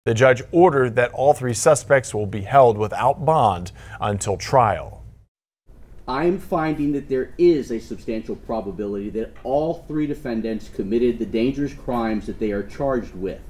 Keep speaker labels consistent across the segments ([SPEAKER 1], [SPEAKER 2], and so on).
[SPEAKER 1] The judge ordered that all three suspects will be held without bond until trial.
[SPEAKER 2] I'm finding that there is a substantial probability that all three defendants committed the dangerous crimes that they are charged with.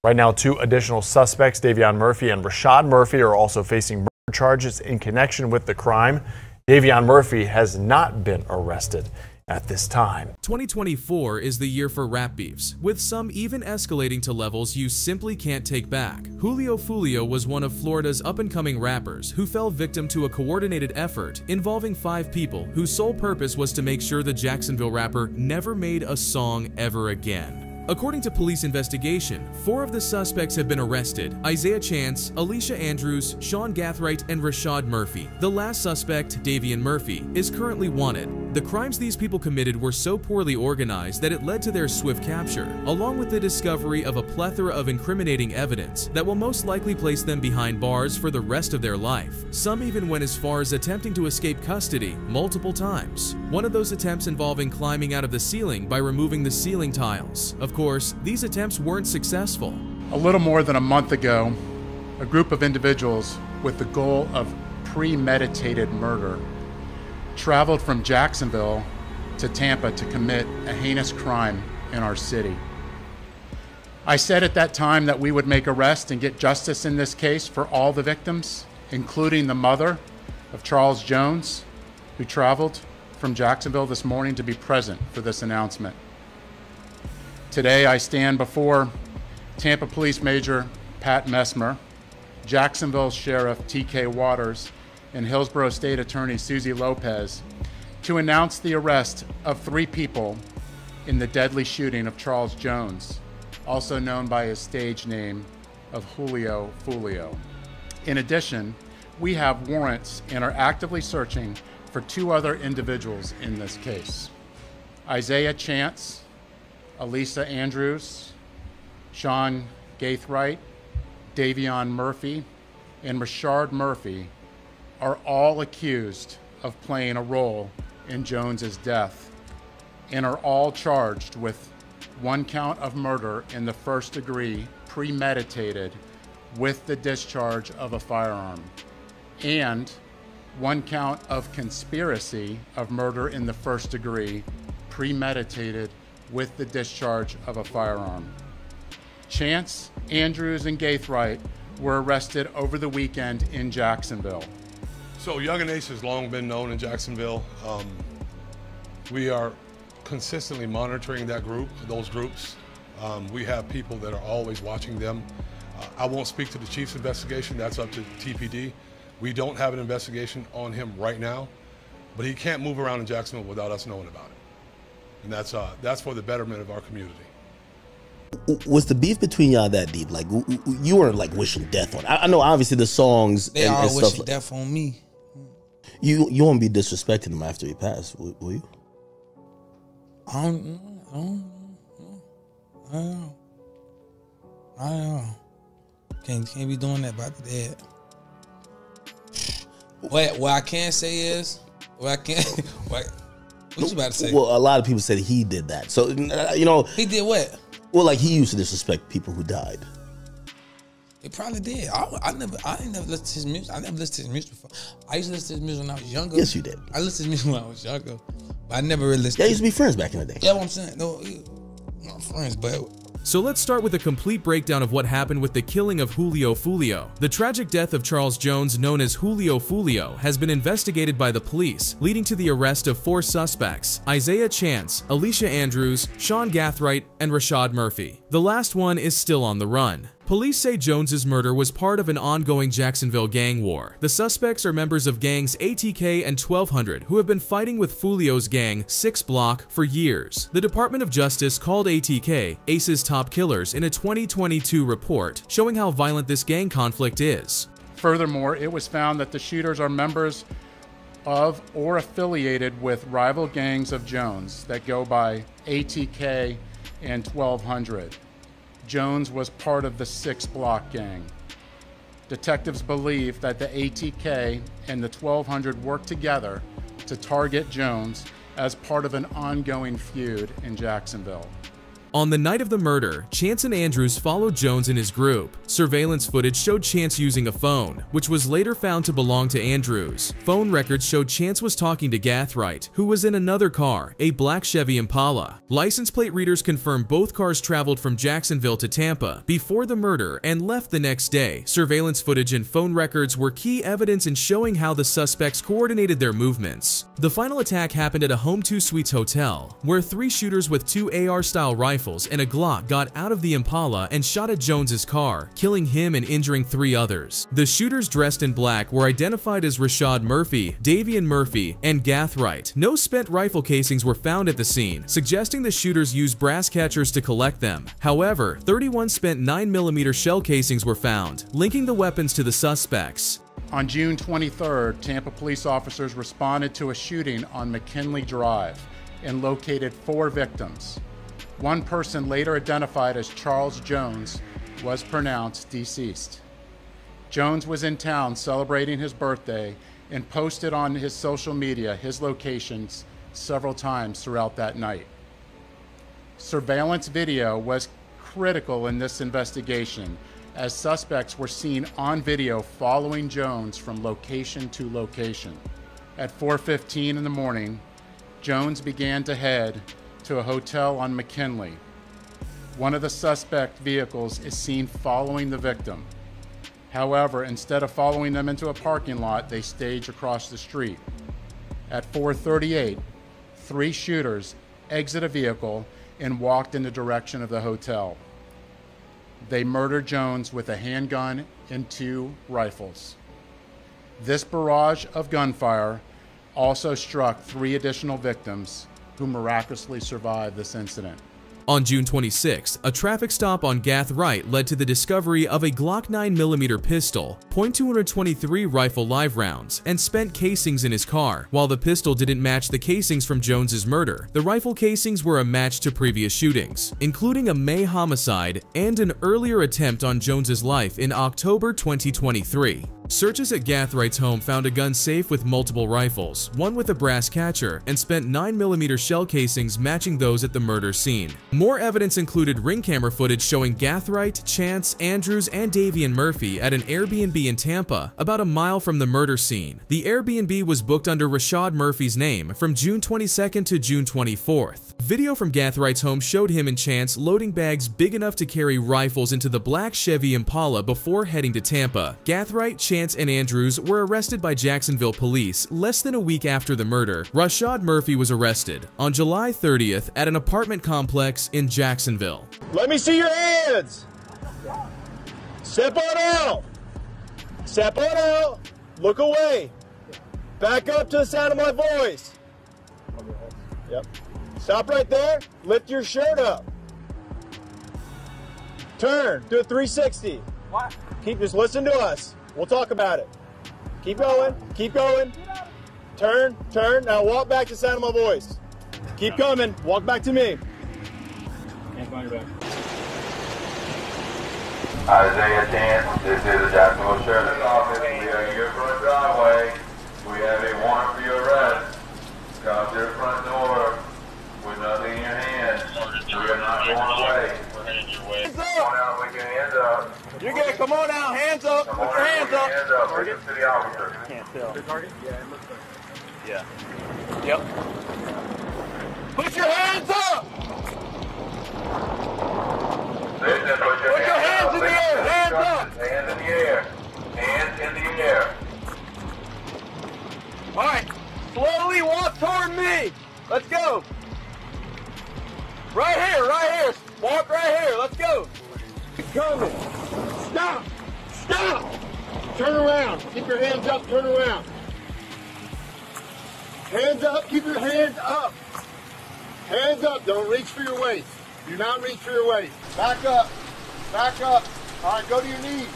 [SPEAKER 1] Right now, two additional suspects, Davion Murphy and Rashad Murphy, are also facing murder charges in connection with the crime. Davion Murphy has not been arrested at this time.
[SPEAKER 3] 2024 is the year for rap beefs, with some even escalating to levels you simply can't take back. Julio Foolio was one of Florida's up-and-coming rappers who fell victim to a coordinated effort involving 5 people whose sole purpose was to make sure the Jacksonville rapper never made a song ever again. According to police investigation, 4 of the suspects have been arrested: Isaiah Chance, Alicia Andrews, Sean Gathright, and Rashad Murphy. The last suspect, Davion Murphy, is currently wanted. The crimes these people committed were so poorly organized that it led to their swift capture, along with the discovery of a plethora of incriminating evidence that will most likely place them behind bars for the rest of their life. Some even went as far as attempting to escape custody multiple times. One of those attempts involving climbing out of the ceiling by removing the ceiling tiles. Of course, these attempts weren't successful.
[SPEAKER 4] A little more than a month ago, a group of individuals with the goal of premeditated murder traveled from Jacksonville to Tampa to commit a heinous crime in our city. I said at that time that we would make arrests and get justice in this case for all the victims, including the mother of Charles Jones, who traveled from Jacksonville this morning to be present for this announcement. Today, I stand before Tampa Police Major Pat Messmer, Jacksonville Sheriff T.K. Waters, and Hillsborough State Attorney Susie Lopez to announce the arrest of 3 people in the deadly shooting of Charles Jones, also known by his stage name of Julio Foolio. In addition, we have warrants and are actively searching for 2 other individuals in this case: Isaiah Chance, Alicia Andrews, Sean Gathright, Davion Murphy, and Rashad Murphy are all accused of playing a role in Jones's death and are all charged with 1 count of murder in the first degree, premeditated with the discharge of a firearm, and 1 count of conspiracy of murder in the first degree, premeditated with the discharge of a firearm. Chance, Andrews, and Gathright were arrested over the weekend in Jacksonville.
[SPEAKER 5] So Yungeen has long been known in Jacksonville. We are consistently monitoring those groups. We have people that are always watching them. I won't speak to the chief's investigation, that's up to TPD. We don't have an investigation on him right now, but he can't move around in Jacksonville without us knowing about it. And that's for the betterment of our community.
[SPEAKER 6] Was the beef between y'all that deep? Like, you weren't like wishing death on. I know obviously the songs
[SPEAKER 7] they are wishing death on me.
[SPEAKER 6] You won't be disrespecting him after he passed, will you?
[SPEAKER 7] I don't know. Can't be doing that about the dead. What I can say is, what you about to say?
[SPEAKER 6] Well, a lot of people said he did that. So, you know.
[SPEAKER 7] He did what?
[SPEAKER 6] Well, like he used to disrespect people who died.
[SPEAKER 7] He probably did. I ain't never listened to his music. I never listened to his music before. I used to listen to his music when I was younger.
[SPEAKER 6] Yes, you did.
[SPEAKER 7] I listened to his music when I was younger, but I never really listened.
[SPEAKER 6] Yeah, I used to be friends back in the day.
[SPEAKER 7] Yeah, what I'm saying. No, not friends, but.
[SPEAKER 3] So let's start with a complete breakdown of what happened with the killing of Julio Foolio. The tragic death of Charles Jones, known as Julio Foolio, has been investigated by the police, leading to the arrest of 4 suspects: Isaiah Chance, Alicia Andrews, Sean Gathright, and Rashad Murphy. The last one is still on the run. Police say Jones's murder was part of an ongoing Jacksonville gang war. The suspects are members of gangs ATK and 1200 who have been fighting with Foolio's gang, 6 Block, for years. The Department of Justice called ATK Ace's top killers in a 2022 report showing how violent this gang conflict is.
[SPEAKER 4] Furthermore, it was found that the shooters are members of or affiliated with rival gangs of Jones that go by ATK and 1200. Jones was part of the 6 Block gang. Detectives believe that the ATK and the 1200 worked together to target Jones as part of an ongoing feud in Jacksonville.
[SPEAKER 3] On the night of the murder, Chance and Andrews followed Jones and his group. Surveillance footage showed Chance using a phone, which was later found to belong to Andrews. Phone records showed Chance was talking to Gathright, who was in another car, a black Chevy Impala. License plate readers confirmed both cars traveled from Jacksonville to Tampa before the murder and left the next day. Surveillance footage and phone records were key evidence in showing how the suspects coordinated their movements. The final attack happened at a Home 2 Suites hotel, where 3 shooters with 2 AR-style rifles and a Glock got out of the Impala and shot at Jones's car, killing him and injuring 3 others. The shooters dressed in black were identified as Rashad Murphy, Davian Murphy, and Gathright. No spent rifle casings were found at the scene, suggesting the shooters used brass catchers to collect them. However, 31 spent 9mm shell casings were found, linking the weapons to the suspects.
[SPEAKER 4] On June 23rd, Tampa police officers responded to a shooting on McKinley Drive and located 4 victims. One person, later identified as Charles Jones, was pronounced deceased. Jones was in town celebrating his birthday and posted on his social media his locations several times throughout that night. Surveillance video was critical in this investigation, as suspects were seen on video following Jones from location to location. At 4:15 in the morning, Jones began to head to a hotel on McKinley. One of the suspect vehicles is seen following the victim. However, instead of following them into a parking lot, they stage across the street. At 4:38, 3 shooters exit a vehicle and walked in the direction of the hotel. They murdered Jones with a handgun and 2 rifles. This barrage of gunfire also struck 3 additional victims who miraculously survived this incident.
[SPEAKER 3] On June 26, a traffic stop on Gathright led to the discovery of a Glock 9mm pistol, .223 rifle live rounds, and spent casings in his car. While the pistol didn't match the casings from Jones's murder, the rifle casings were a match to previous shootings, including a May homicide and an earlier attempt on Jones's life in October 2023. Searches at Gathwright's home found a gun safe with multiple rifles, one with a brass catcher, and spent 9mm shell casings matching those at the murder scene. More evidence included ring camera footage showing Gathright, Chance, Andrews, and Davian Murphy at an Airbnb in Tampa, about a mile from the murder scene. The Airbnb was booked under Rashad Murphy's name from June 22nd to June 24th. Video from Gathwright's home showed him and Chance loading bags big enough to carry rifles into the black Chevy Impala before heading to Tampa. Gathright, Chance, and Andrews were arrested by Jacksonville police less than a week after the murder. Rashad Murphy was arrested on July 30th at an apartment complex in Jacksonville.
[SPEAKER 8] Let me see your hands. Step on out. Step on out. Look away. Back up to the sound of my voice. Yep. Stop right there. Lift your shirt up. Turn. Do a 360. What? Just listen to us. We'll talk about it. Keep going. Keep going. Turn. Turn. Now walk back to the sound of my voice. Keep coming. Walk back to me. Hands behind your back.
[SPEAKER 9] Isaiah 10, this is the Jacksonville Sheriff's Office. We are in your front driveway. We have a warrant for your arrest. Come to your front door with nothing in your hand. We are not going away. We're heading your way. Come on out, put your hands up.
[SPEAKER 8] You're good. Come on out. Hands up.
[SPEAKER 9] Come
[SPEAKER 8] Put
[SPEAKER 9] on
[SPEAKER 8] your
[SPEAKER 9] out,
[SPEAKER 8] hands
[SPEAKER 9] put
[SPEAKER 8] up.
[SPEAKER 9] your hands up. Bring it to the officer.
[SPEAKER 8] Can't tell. The target? Yeah, it looks like. Yeah. Yep. Put your hands up.
[SPEAKER 9] Listen, put your
[SPEAKER 8] hands in the air. Hands up.
[SPEAKER 9] Hands in the air. Hands in the air.
[SPEAKER 8] All right. Slowly walk toward me. Let's go. Right here. Right here. Walk right here. Let's go. Coming. Stop. Stop. Turn around. Keep your hands up. Turn around. Hands up. Keep your hands up. Hands up. Don't reach for your waist. Do not reach for your waist. Back up. Back up. All right, go to your knees.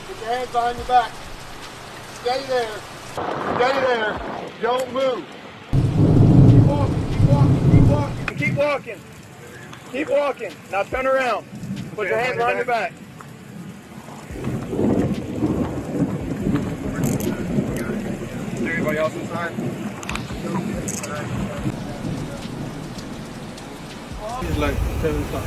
[SPEAKER 8] Put your hands behind your back. Stay there. Stay there. Don't move. Keep walking. Keep walking. Keep walking. Keep walking. Keep walking. Now turn around. Put your hands behind your back. Is there anybody else inside?
[SPEAKER 10] He's like 7 o'clock.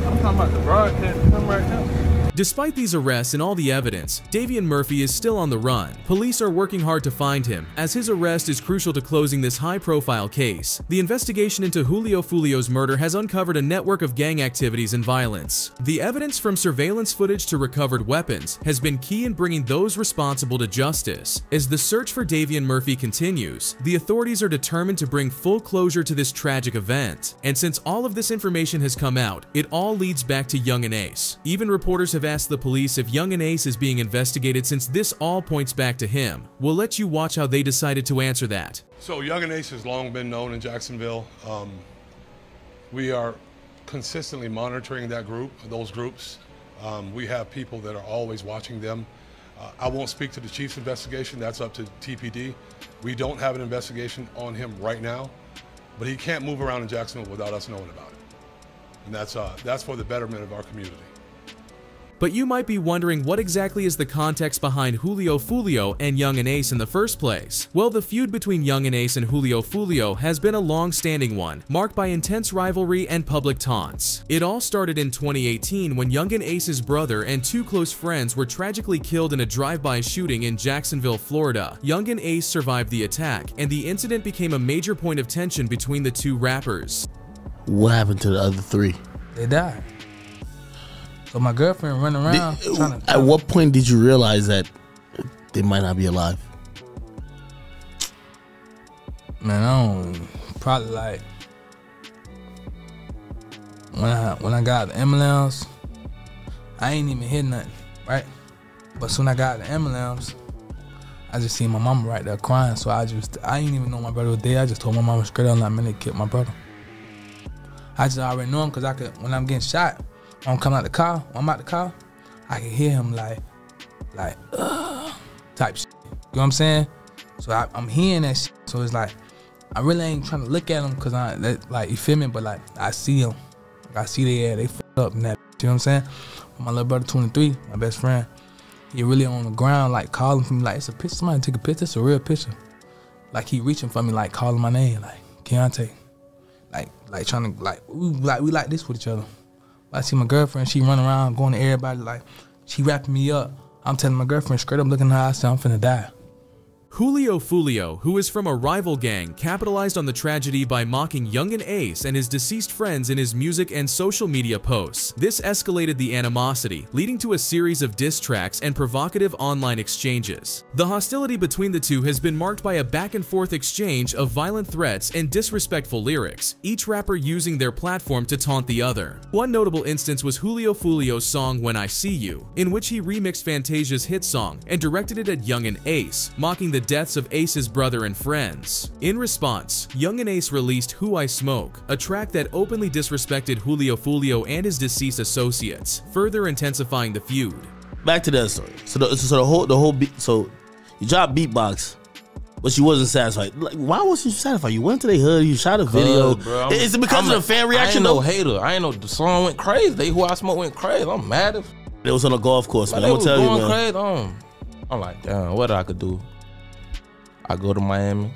[SPEAKER 10] I'm talking about the broadcast come right now.
[SPEAKER 3] Despite these arrests and all the evidence, Davion Murphy is still on the run. Police are working hard to find him, as his arrest is crucial to closing this high-profile case. The investigation into Julio Foolio's murder has uncovered a network of gang activities and violence. The evidence from surveillance footage to recovered weapons has been key in bringing those responsible to justice. As the search for Davion Murphy continues, the authorities are determined to bring full closure to this tragic event. And since all of this information has come out, it all leads back to Yungeen Ace. Even reporters have asked the police if Yungeen Ace is being investigated since this all points back to him. We'll let you watch how they decided to answer that.
[SPEAKER 5] So Yungeen Ace has long been known in Jacksonville. We are consistently monitoring those groups. We have people that are always watching them. I won't speak to the chief's investigation, that's up to TPD. We don't have an investigation on him right now, but he can't move around in Jacksonville without us knowing about it. And that's for the betterment of our community.
[SPEAKER 3] But you might be wondering what exactly is the context behind Julio Foolio and Yungeen Ace in the first place. Well, the feud between Yungeen Ace and Julio Foolio has been a long-standing one, marked by intense rivalry and public taunts. It all started in 2018 when Yungeen Ace's brother and 2 close friends were tragically killed in a drive-by shooting in Jacksonville, Florida. Yungeen Ace survived the attack, and the incident became a major point of tension between the 2 rappers.
[SPEAKER 6] What happened to the other 3?
[SPEAKER 7] They died. So my girlfriend running around trying to...
[SPEAKER 6] At what point did you realize that they might not be alive?
[SPEAKER 7] Man, I don't... Probably like... When I got the ambulance, I ain't even hit nothing, right? But soon I got the ambulance, I just seen my mama right there crying. So I ain't even know my brother was dead. I just told my mama straight up, like, man, they killed my brother. I just already know him because when I'm getting shot, I'm coming out the car, when I'm out the car, I can hear him like type shit. You know what I'm saying? So I'm hearing that shit. So it's like, I really ain't trying to look at him because like, you feel me? But like, I see him. I see they fucked up and that. You know what I'm saying? My little brother, 23, my best friend, he really on the ground, like calling for me, like, it's a picture, somebody take a picture, it's a real picture. Like he reaching for me, like calling my name, like, Keontae. Like trying to, like we like this with each other. I see my girlfriend, she run around going to everybody, like, she wrapping me up. I'm telling my girlfriend straight up, looking at her, I said, I'm finna die.
[SPEAKER 3] Julio Foolio, who is from a rival gang, capitalized on the tragedy by mocking Yungeen Ace and his deceased friends in his music and social media posts. This escalated the animosity, leading to a series of diss tracks and provocative online exchanges. The hostility between the two has been marked by a back-and-forth exchange of violent threats and disrespectful lyrics, each rapper using their platform to taunt the other. One notable instance was Julio Foolio's song When I See You, in which he remixed Fantasia's hit song and directed it at Yungeen Ace, mocking the deaths of Ace's brother and friends. In response, Yungeen Ace released Who I Smoke, a track that openly disrespected Julio Foolio and his deceased associates, further intensifying the feud.
[SPEAKER 6] Back to that story. So the whole beat. So you dropped beatbox, but she wasn't satisfied. Like, why wasn't you satisfied? You went to their hood, you shot a video.
[SPEAKER 11] Bro,
[SPEAKER 6] Is it because of the fan reaction?
[SPEAKER 11] I ain't no hater. I ain't know the song went crazy. They Who I Smoke went crazy. I'm mad if
[SPEAKER 6] it was on a golf course, man. I'm gonna tell you, man.
[SPEAKER 11] Crazy. I'm like, damn, what I could do? I go to Miami.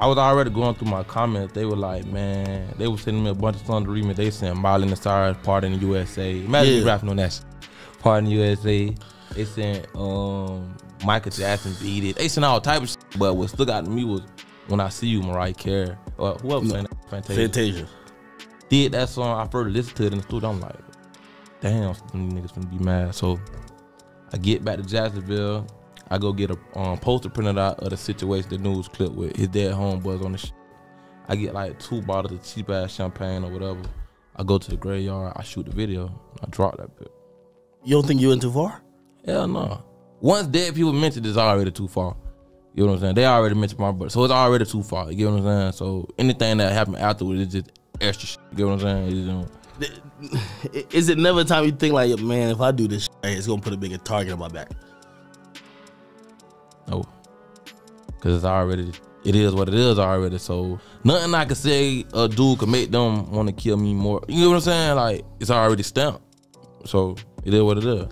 [SPEAKER 11] I was already going through my comments. They were like, man, they were sending me a bunch of songs to read me. They sent Miley and the Stars, Part in the USA. Imagine me rapping on that shit. Part in the USA. They sent Michael Jackson Beat It. They sent all type of shit. But what stuck out to me was When I See You, Mariah Carey. Or whoever sang that, Fantasia. Did that song, I first listened to it in the studio. I'm like, damn, some niggas finna be mad. So I get back to Jacksonville. I go get a poster printed out of the situation, the news clip with his dead homeboys on the shit. I get like 2 bottles of cheap ass champagne or whatever. I go to the graveyard, I shoot the video, I drop that bit.
[SPEAKER 6] You don't think you went too far?
[SPEAKER 11] Hell no. Once dead people mentioned, it's already too far. You know what I'm saying? They already mentioned my brother, so it's already too far. You get what I'm saying? So anything that happened afterwards is just extra shit. You get what I'm saying?
[SPEAKER 6] Is it never a time you think like, man, if I do this shit, it's gonna put a bigger target on my back?
[SPEAKER 11] No, because it is what it is already. So nothing I can say or do can make them want to kill me more. You know what I'm saying? Like, it's already stamped. So it is what it is.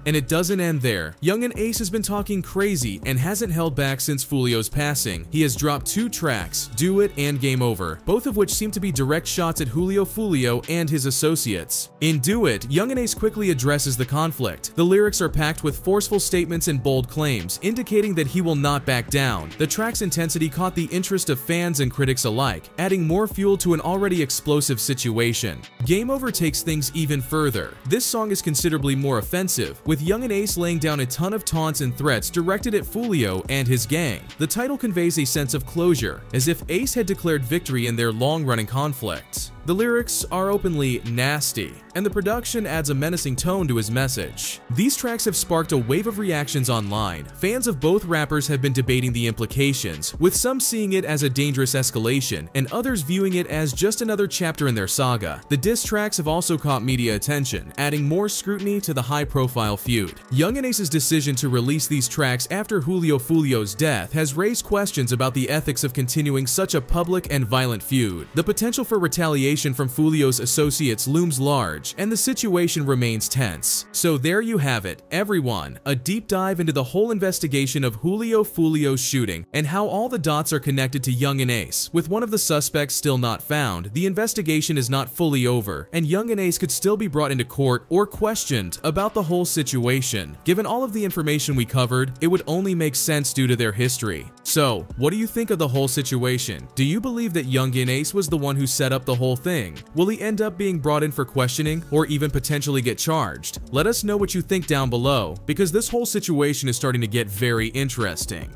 [SPEAKER 3] And it doesn't end there. Yungeen Ace has been talking crazy and hasn't held back since Foolio's passing. He has dropped 2 tracks, Do It and Game Over, both of which seem to be direct shots at Julio Foolio and his associates. In Do It, Yungeen Ace quickly addresses the conflict. The lyrics are packed with forceful statements and bold claims, indicating that he will not back down. The track's intensity caught the interest of fans and critics alike, adding more fuel to an already explosive situation. Game Over takes things even further. This song is considerably more offensive, with Yungeen Ace laying down a ton of taunts and threats directed at Foolio and his gang. The title conveys a sense of closure, as if Ace had declared victory in their long-running conflict. The lyrics are openly nasty, and the production adds a menacing tone to his message. These tracks have sparked a wave of reactions online. Fans of both rappers have been debating the implications, with some seeing it as a dangerous escalation, and others viewing it as just another chapter in their saga. The diss tracks have also caught media attention, adding more scrutiny to the high-profile feud. Yungeen Ace's decision to release these tracks after Julio Foolio's death has raised questions about the ethics of continuing such a public and violent feud. The potential for retaliation from Foolio's associates looms large, and the situation remains tense. So there you have it, everyone, a deep dive into the whole investigation of Julio Foolio's shooting and how all the dots are connected to Yungeen Ace. With one of the suspects still not found, the investigation is not fully over, and Yungeen Ace could still be brought into court or questioned about the whole situation. Given all of the information we covered, it would only make sense due to their history. So, what do you think of the whole situation? Do you believe that Yungeen Ace was the one who set up the whole thing? Will he end up being brought in for questioning or even potentially get charged? Let us know what you think down below, because this whole situation is starting to get very interesting.